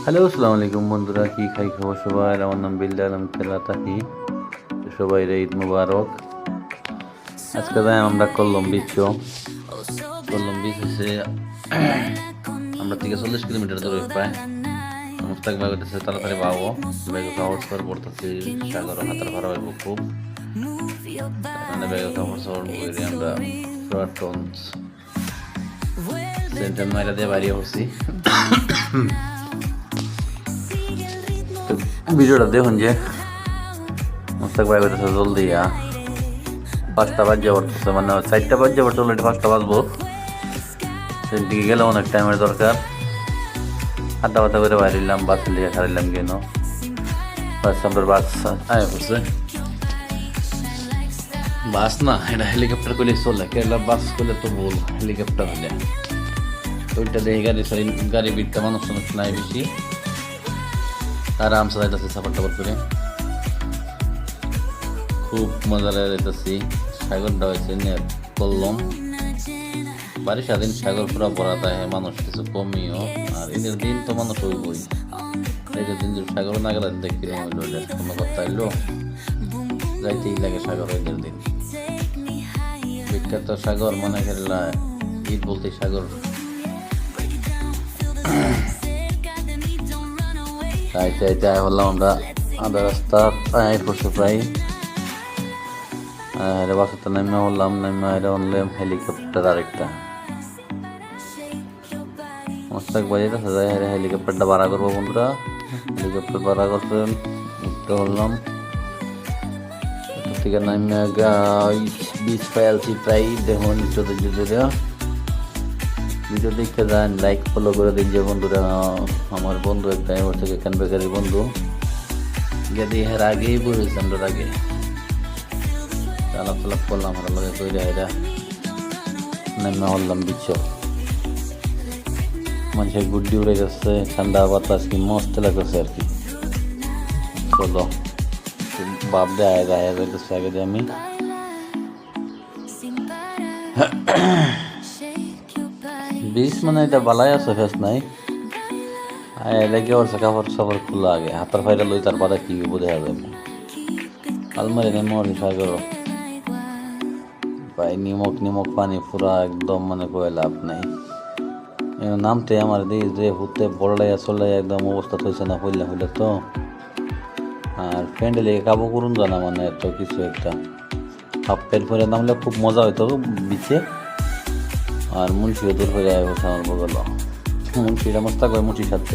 Hello, আসসালামু আলাইকুম বন্ধুরা, কি খাই খবর সবার? আমার নাম বিল্লাল, আমি খেলা থাকি। সবাই ঈদ মুবারক। আজকে যাই আমরা কল্লম বিচ। কল্লম বিচ হচ্ছে আমরা থেকে 40 কিলোমিটার দূরে প্রায়। মুস্তাক ভাই হইতেছে তাড়াতাড়ি পাবো, ব্যাগ কাপড় সর পড়তেছি, সাগর হাতের ভরা হইব খুব। এখানে ব্যাগ কাপড় সর করে আমরা টন্স সেন্টার মাইরা দিয়ে বাড়িয়ে পড়ছি। ভিডিওটা দেখুন যে মুস্তাক ভাই হইতেছে জলদি 5টা বাজে পড়তেছে, মানে 4টা বাজে পড়তে অলরেডি 5টা বাজবো। সেদিকে গেলে অনেক টাইমের দরকার। আড্ডা বাতা করে বাইরিলাম, বাস লিয়ে খারিলাম কেন বাস আমরা বাস আয় পড়ছে। বাস না, এটা হেলিকপ্টার করলে চলে। কেরালা বাস করলে তো বল, হেলিকপ্টার হলে ওইটা দেখে গাড়ি বিটটা মানুষ নাই বেশি, আরামসে যাইতেছে সাফার টাফার করে, খুব মজা যাইতেছি। সাগরটা হয়েছে নিয়ে করলাম বাড়ি স্বাধীন, সাগর পুরা ভরা থাকে, মানুষ কিছু কমিও। আর ঈদের দিন তো মানুষ হইবই, ঈদের দিন যদি সাগর না গেলে দেখি হইলো, কোনো কথা এলো যাইতেই লাগে সাগর ঈদের দিন। বিখ্যাত সাগর মানে খেলা ঈদ বলতে সাগর। চাইতে হলাম আমরা আধা রাস্তা পড়ছে প্রায়। বাসাতে নামে হলাম, নামে অনলাইন হেলিকপ্টার আরেকটা মস্তাক বাজাইতেছে, যাই হেলিকপ্টারটা ভাড়া করবো বন্ধুরা। হেলিকপ্টার ভাড়া করছেন, উঠতে হলাম থেকে নামে বিচ পাইলছি প্রায়। দেখুন ভিডিও দেখতে যান, লাইক ফলো করে দিন যে বন্ধুরা। আমার বন্ধু একটা এবার থেকে কেন বেকারি বন্ধু গেদি এর আগেই বলেছে, আমরা আগে আলাপ আলাপ করলাম, আমার লগে তৈরি এরা নেমে হলাম বিচ। মানুষের গুড্ডি উড়ে যাচ্ছে, ঠান্ডা বাতাস কি মস্ত লাগতেছে আর কি। চলো বাপ দে আয় যাইতেছে আগে দিয়ে আমি। বিচ মানে এটা বালাই আছে, ফেস নাই লেগে পড়ছে, কাপড় সাপড় খোলা আগে হাতার ফাইটা লই, তার বাদে কি বোঝা যাবে। আলমারি নেমে ওর সাগর ভাই, নিমক পানি পুরা একদম, মানে কয়ে লাভ নাই। নামতে আমার দিস যে হুতে বড়লাইয়া চলাইয়া একদম অবস্থা হয়েছে না, হইলে তো। আর ফ্রেন্ডে লেগে কাবু করুন জানা, মানে তো কিছু একটা হাফ প্যান্ট পরে নামলে খুব মজা হইতো বিচে। আর মুন্সিও দূর হয়ে যায় আমার বগল, মুন্সিটা মস্তা করে মুন্সির সাথে